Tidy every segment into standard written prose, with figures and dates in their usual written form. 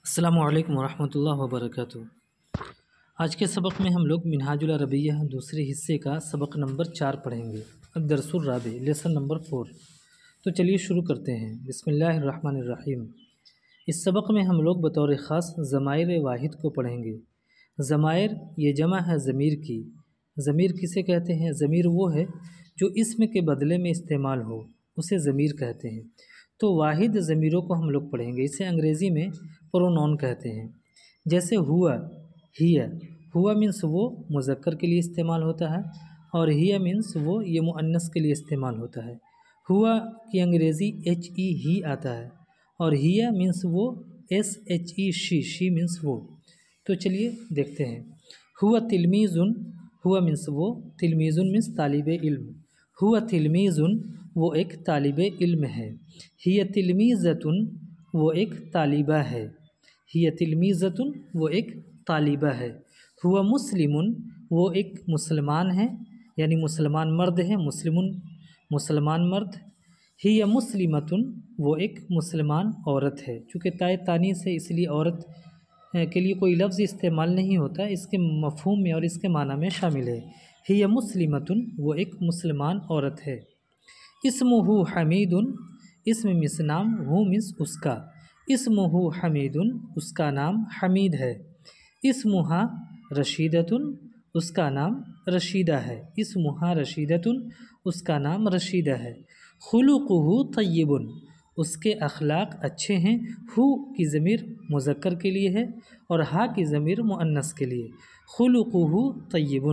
السلام علیکم ورحمۃ اللہ وبرکاتہ۔ آج کے سبق میں ہم لوگ منہاج العربیہ دوسرے حصے کا سبق نمبر 4 پڑھیں گے، الدرس الرابع، لیسن نمبر 4۔ تو چلیے شروع کرتے ہیں۔ بسم اللہ الرحمن الرحیم۔ اس سبق میں ہم لوگ بطور خاص ضمائر واحد کو پڑھیں گے۔ ضمائر یہ جمع ہے ضمیر کی۔ ضمیر کسے کہتے ہیں؟ ضمیر وہ ہے جو اسم کے بدلے میں استعمال ہو، اسے ضمیر کہتے ہیں۔ تو واحد ضمیروں کو ہم لوگ پڑھیں گے، اسے انگریزی میں پرونون کہتے ہیں۔ جیسے ہوا، ہیا۔ ہوا مینس وہ مذکر کے لیے استعمال ہوتا ہے، اور ہیا مینس وہ یہ مؤنث کے لیے استعمال ہوتا ہے۔ ہوا کی انگریزی ہی آتا ہے، اور ہیا مینس وہ شی مینس وہ۔ تو چلیے دیکھتے ہیں۔ ہوا تلمیذن، ہوا مینس وہ، تلمیذن مینس طالب علم۔ ہوا تلمیذن وہ ایک طالب علم ہے۔ ہی تلمیذۃن وہ ایک طالبہ ہے۔ ہی تلمیذۃن وہ ایک طالبہ ہے۔ ہوا مسلمن وہ ایک مسلمان ہے، یعنی مسلمان مرد ہے، مسلمان مرد۔ ہی مسلمۃن وہ ایک مسلمان عورت ہے۔ چونکہ تائے تانیث ہے، اس لیے عورت کے لیے کوئی لفظ استعمال نہیں ہوتا، اس کے مفہوم میں اور اس کے معنی میں شامل ہے۔ ہی مسلمۃن وہ ایک مسلمان عورت ہے۔ اسمہ حمید، اسم مینس نام، ہو مینس اس کا۔ اسمہ حمید اس کا نام حمید ہے۔ اسمہا رشیدۃ اس کا نام رشیدہ ہے۔ اسمہا رشیدۃ اس کا نام رشیدہ ہے۔ خلقہ طیب اس کے اخلاق اچھے ہیں۔ ہو کی ضمیر مذکر کے لیے ہے، اور ہا کی ضمیر مؤنث کے لیے۔ خلقہ طیب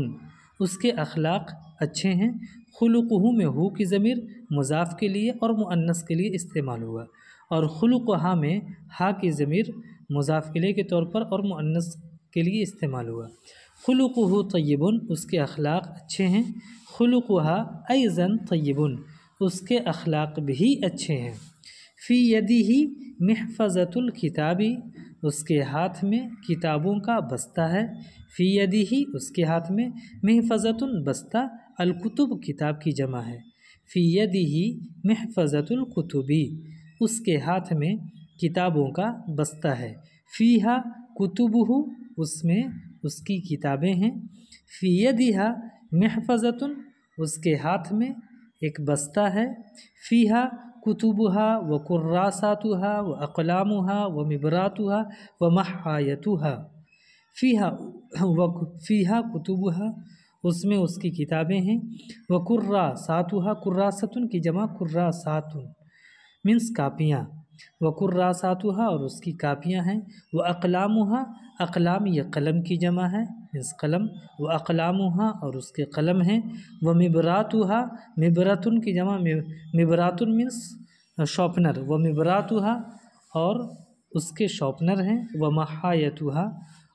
اس کے اخلاق اچھے ہیں۔ خلقہ میں ہو کی ضمیر مضاف کے لیے اور مؤنث کے لیے استعمال ہوا، اور خلقہا میں ہا کی ضمیر مضاف الیہ کے طور پر اور مؤنث کے لیے استعمال ہوا۔ خلقہ طیب اس کے اخلاق اچھے ہیں۔ خلقہا ایضا طیب اس کے اخلاق بھی اچھے ہیں۔ فی یدہ محفظۃ الکتاب اس کے ہاتھ میں کتابوں کا بستہ ہے۔ فی یدہ اس کے ہاتھ میں، محفظۃ بستہ، الکتب کتاب کی جمع ہے۔ فی یدہ محفظۃ الکتب اس کے ہاتھ میں کتابوں کا بستہ ہے۔ فیہا کتبہ اس میں اس کی کتابیں ہیں۔ فی یدہا محفظۃ اس کے ہاتھ میں ایک بستہ ہے۔ فیہا کتبہا و کراساتہا و اقلامہا و مبراتہا و محایتہا۔ فیہا کتبہا اس میں اس کی کتابیں ہیں۔ و کراساتہا کراسۃ کی جمع کراسات مینس کاپیاں۔ و کراساتہا اور اس کی کاپیاں ہیں۔ و اقلامہا اقلام یہ قلم کی جمع ہے مینس قلم۔ و اقلامہا اور اس کے قلم ہیں۔ و مبراتہا مبرۃ کی جمع مبرات مینس شارپنر۔ و مبراتہا اور اس کے شارپنر ہیں۔ و محایتہا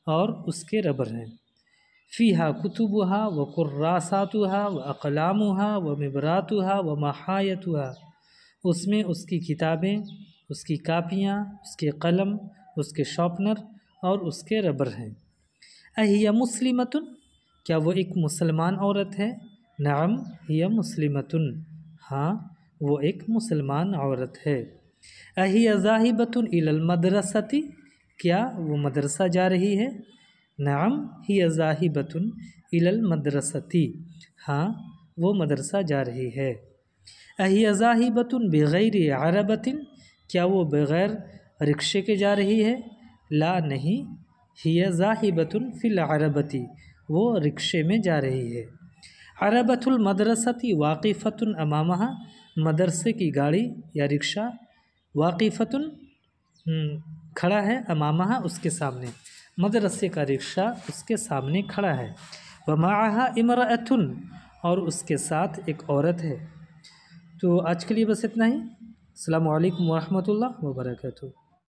اور اس کے ربر ہیں۔ فیہا کتبہا و کراساتہا و اقلامہا و مبراتہا و محایتہا اس میں اس کی کتابیں، اس کی کاپیاں، اس کے قلم، اس کے شارپنر اور اس کے ربر ہیں۔ اہی مسلمۃ کیا وہ ایک مسلمان عورت ہے؟ نعم ہی مسلمۃ ہاں وہ ایک مسلمان عورت ہے۔ اہی ذاہبۃ الی المدرسۃ کیا وہ مدرسہ جا رہی ہے؟ نعم ہی ذاہبۃ الی المدرسۃ ہاں وہ مدرسہ جا رہی ہے۔ اہی ذاہبۃ بغیر عربۃ کیا وہ بغیر رکشے کے جا رہی ہے؟ لا نہیں، ہی ذاہبۃ فی العربۃ وہ رکشے میں جا رہی ہے۔ عربۃ المدرسۃ واقفۃ امامہا مدرسے کی گاڑی یا رکشہ واقفۃ کھڑا ہے، امامہا اس کے سامنے، مدرسے کا رکشہ اس کے سامنے کھڑا ہے۔ ومعہا امرأۃ اور اس کے ساتھ ایک عورت ہے۔ تو آج کے لیے بس اتنا ہی۔ السلام علیکم ورحمۃ اللہ وبرکاتہ۔